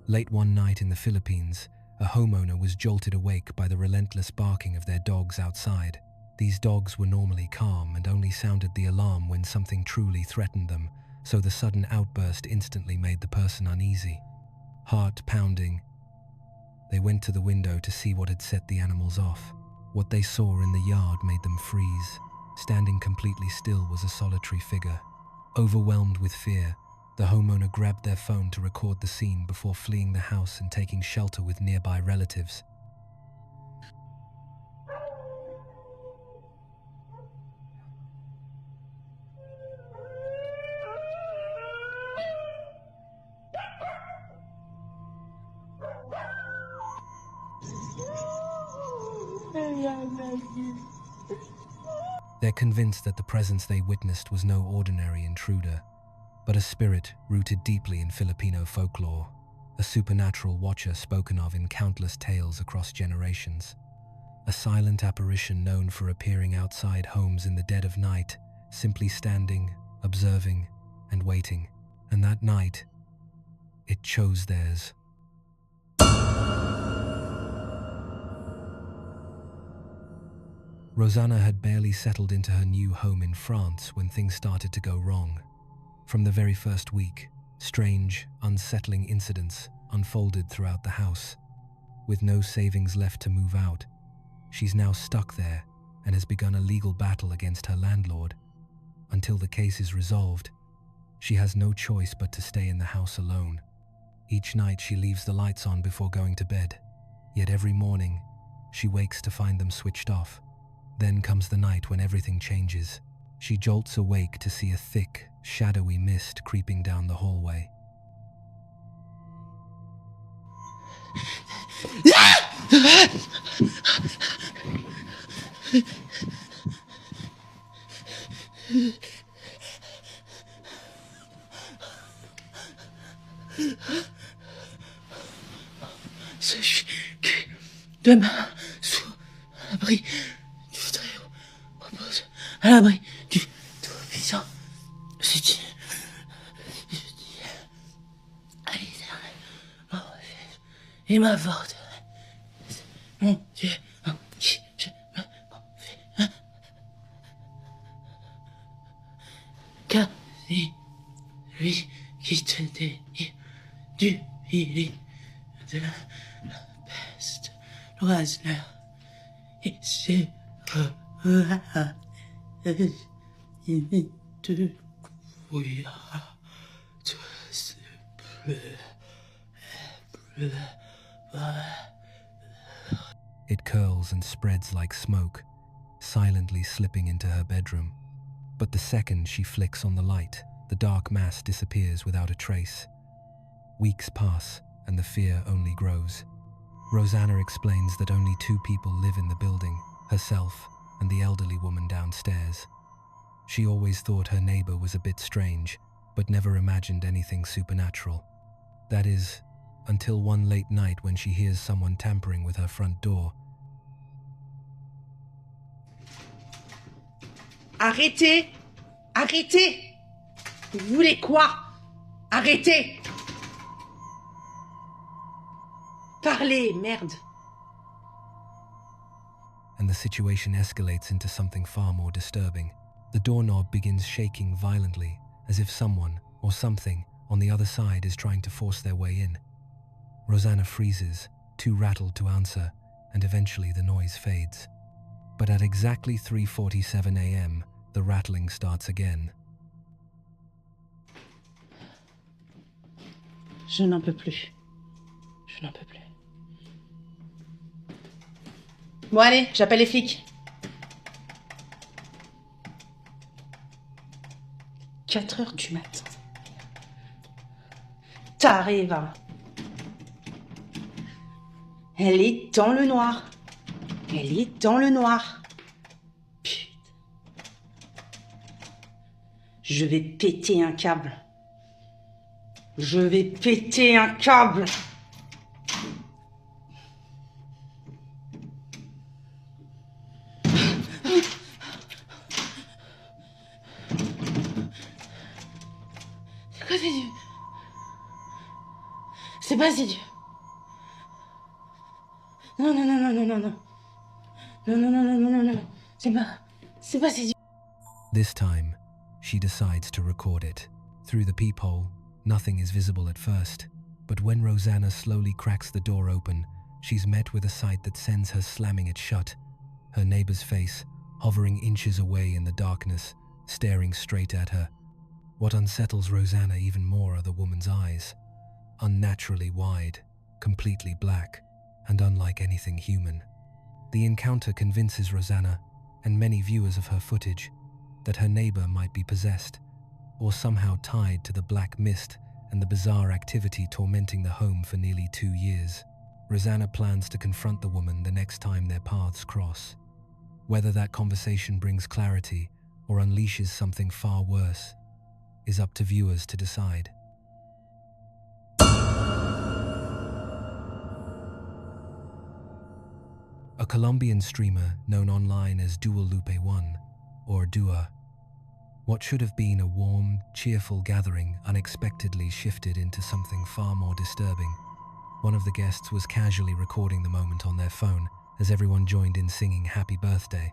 Late one night in the Philippines, a homeowner was jolted awake by the relentless barking of their dogs outside. These dogs were normally calm and only sounded the alarm when something truly threatened them, so the sudden outburst instantly made the person uneasy. Heart pounding, they went to the window to see what had set the animals off. What they saw in the yard made them freeze. Standing completely still was a solitary figure. Overwhelmed with fear, the homeowner grabbed their phone to record the scene before fleeing the house and taking shelter with nearby relatives. They're convinced that the presence they witnessed was no ordinary intruder, but a spirit rooted deeply in Filipino folklore, a supernatural watcher spoken of in countless tales across generations. A silent apparition known for appearing outside homes in the dead of night, simply standing, observing, and waiting. And that night, it chose theirs. Rosanna had barely settled into her new home in France when things started to go wrong. From the very first week, strange, unsettling incidents unfolded throughout the house. With no savings left to move out, she's now stuck there and has begun a legal battle against her landlord. Until the case is resolved, she has no choice but to stay in the house alone. Each night she leaves the lights on before going to bed, yet every morning she wakes to find them switched off. Then comes the night when everything changes. She jolts awake to see a thick, shadowy mist creeping down the hallway. Sache que demain, sous l'abri du Très-Haut, repose à l'abri du Tout-Puissant. Je dis à l'Éternel, mon refuge et ma forteresse, mon Dieu en qui je me confie. Car c'est lui qui te délivre du filet de la peste, l'oiseleur, et c'est il te fouillera de ce bleu. It curls and spreads like smoke, silently slipping into her bedroom. But the second she flicks on the light, the dark mass disappears without a trace. Weeks pass, and the fear only grows. Rosanna explains that only 2 people live in the building, herself and the elderly woman downstairs. She always thought her neighbor was a bit strange, but never imagined anything supernatural. That is, until one late night when she hears someone tampering with her front door. Arrêtez! Arrêtez! Vous voulez quoi? Arrêtez! Parlez, merde! And the situation escalates into something far more disturbing. The doorknob begins shaking violently, as if someone or something on the other side is trying to force their way in. Rosanna freezes, too rattled to answer, and eventually the noise fades. But at exactly 3:47 a.m., the rattling starts again. Je n'en peux plus. Je n'en peux plus. Bon allez, j'appelle les flics. 4h du matin. T'arrives, hein. Elle est dans le noir. Elle est dans le noir. Putain. Je vais péter un câble. Je vais péter un câble. pas si Dieu. Non, non, non, non, non, non, non. Non, non, non, non, non, non, non. C'est pas si Dieu. This time, she decides to record it. Through the peephole, nothing is visible at first, but when Rosanna slowly cracks the door open, she's met with a sight that sends her slamming it shut. Her neighbor's face, hovering inches away in the darkness, staring straight at her. What unsettles Rosanna even more are the woman's eyes. Unnaturally wide, completely black, and unlike anything human. The encounter convinces Rosanna, and many viewers of her footage, that her neighbor might be possessed, or somehow tied to the black mist and the bizarre activity tormenting the home for nearly 2 years. Rosanna plans to confront the woman the next time their paths cross. Whether that conversation brings clarity or unleashes something far worse is up to viewers to decide. A Colombian streamer known online as 𝐷ualupe1, or Dua. What should have been a warm, cheerful gathering unexpectedly shifted into something far more disturbing. One of the guests was casually recording the moment on their phone as everyone joined in singing happy birthday.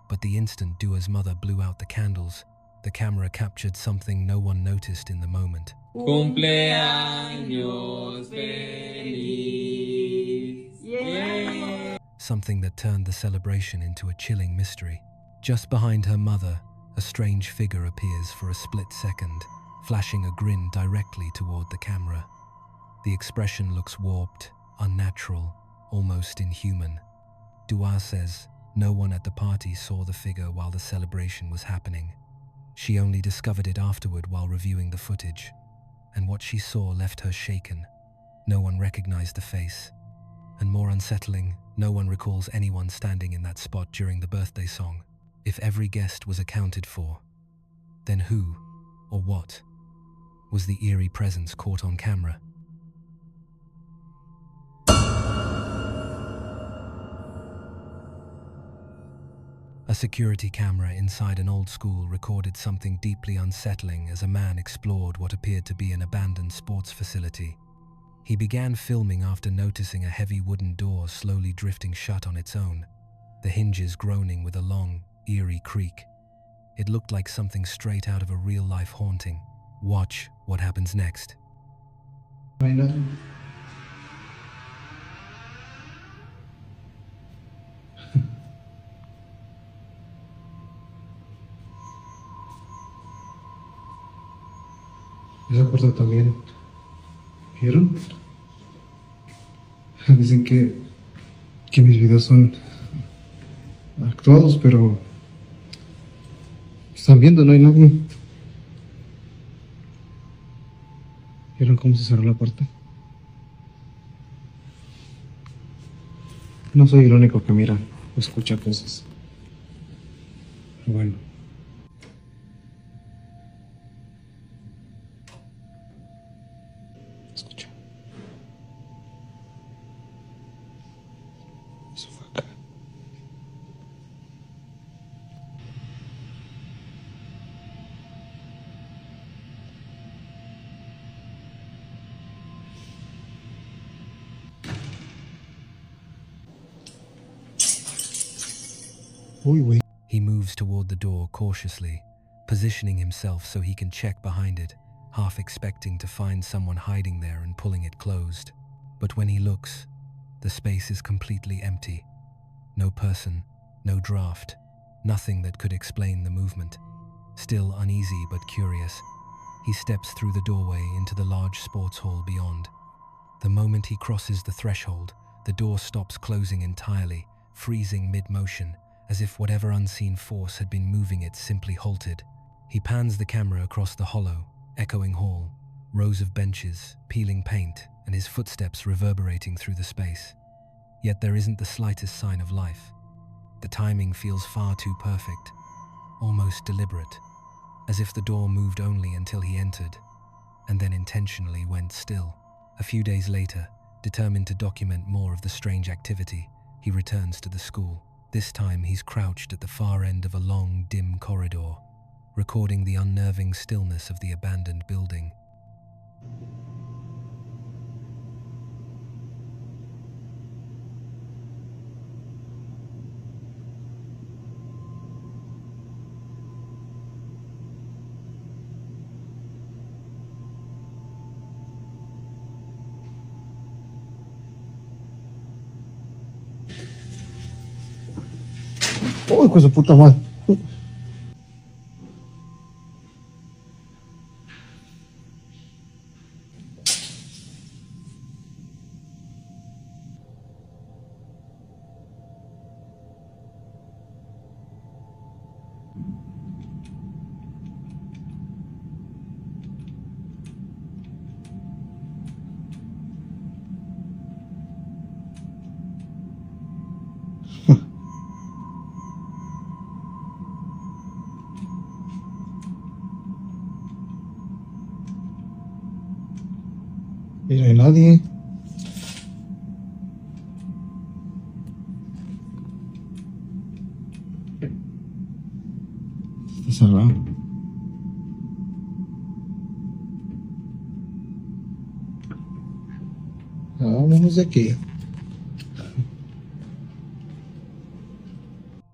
But the instant Dua's mother blew out the candles, the camera captured something no one noticed in the moment. Cumpleaños feliz. Yeah. Something that turned the celebration into a chilling mystery. Just behind her mother, a strange figure appears for a split second, flashing a grin directly toward the camera. The expression looks warped, unnatural, almost inhuman. Dua says no one at the party saw the figure while the celebration was happening. She only discovered it afterward while reviewing the footage, and what she saw left her shaken. No one recognized the face. And more unsettling, no one recalls anyone standing in that spot during the birthday song. If every guest was accounted for, then who, or what, was the eerie presence caught on camera? A security camera inside an old school recorded something deeply unsettling as a man explored what appeared to be an abandoned sports facility. He began filming after noticing a heavy wooden door slowly drifting shut on its own, the hinges groaning with a long, eerie creak. It looked like something straight out of a real-life haunting. Watch what happens next. No hay nada. Esa puerta también. ¿Vieron? Dicen que mis videos son actuados, pero están viendo, no hay nadie. ¿Vieron cómo se cerró la puerta? No soy el único que mira o escucha cosas. Pero bueno. Escucha. Eso fue acá. Uy, güey. He moves toward the door cautiously, positioning himself so he can check behind it, half expecting to find someone hiding there and pulling it closed. But when he looks, the space is completely empty. No person, no draft, nothing that could explain the movement. Still uneasy but curious, he steps through the doorway into the large sports hall beyond. The moment he crosses the threshold, the door stops closing entirely, freezing mid-motion, as if whatever unseen force had been moving it simply halted. He pans the camera across the hollow, echoing hall, rows of benches, peeling paint, and his footsteps reverberating through the space. Yet there isn't the slightest sign of life. The timing feels far too perfect, almost deliberate, as if the door moved only until he entered, and then intentionally went still. A few days later, determined to document more of the strange activity, he returns to the school. This time he's crouched at the far end of a long, dim corridor, recording the unnerving stillness of the abandoned building. foi com essa puta madre? Y no hay nadie. Está cerrado. Vamos aqui.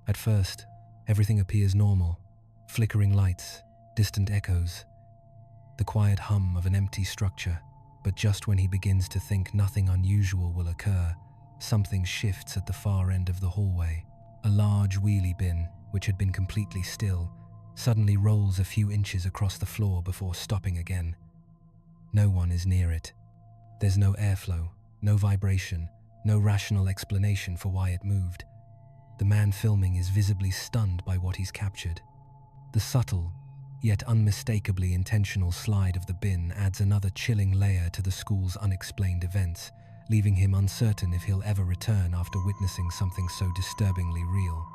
At first, everything appears normal. Flickering lights, distant echoes, the quiet hum of an empty structure. But just when he begins to think nothing unusual will occur, something shifts at the far end of the hallway. A large wheelie bin, which had been completely still, suddenly rolls a few inches across the floor before stopping again. No one is near it. There's no airflow, no vibration, no rational explanation for why it moved. The man filming is visibly stunned by what he's captured. The subtle, yet unmistakably intentional slide of the bin adds another chilling layer to the school's unexplained events, leaving him uncertain if he'll ever return after witnessing something so disturbingly real.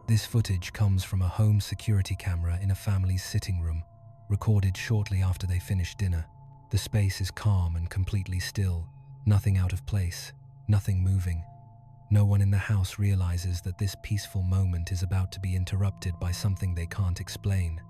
This footage comes from a home security camera in a family's sitting room, recorded shortly after they finished dinner. The space is calm and completely still, nothing out of place, nothing moving. No one in the house realizes that this peaceful moment is about to be interrupted by something they can't explain.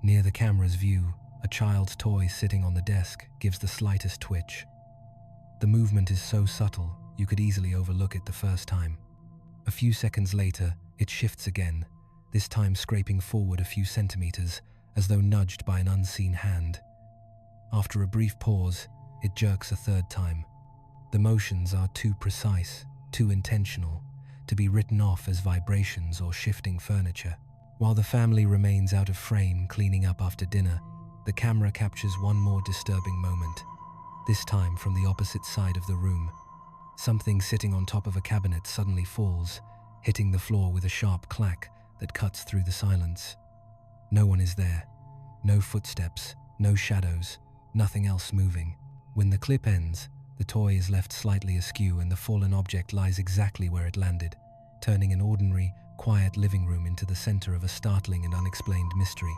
Near the camera's view, a child's toy sitting on the desk gives the slightest twitch. The movement is so subtle, you could easily overlook it the first time. A few seconds later, it shifts again, this time scraping forward a few centimeters, as though nudged by an unseen hand. After a brief pause, it jerks a third time. The motions are too precise, too intentional, to be written off as vibrations or shifting furniture. While the family remains out of frame cleaning up after dinner, the camera captures one more disturbing moment, this time from the opposite side of the room. Something sitting on top of a cabinet suddenly falls, hitting the floor with a sharp clack that cuts through the silence. No one is there. No footsteps, no shadows, nothing else moving. When the clip ends, The toy is left slightly askew and the fallen object lies exactly where it landed, turning an ordinary, quiet living room into the center of a startling and unexplained mystery.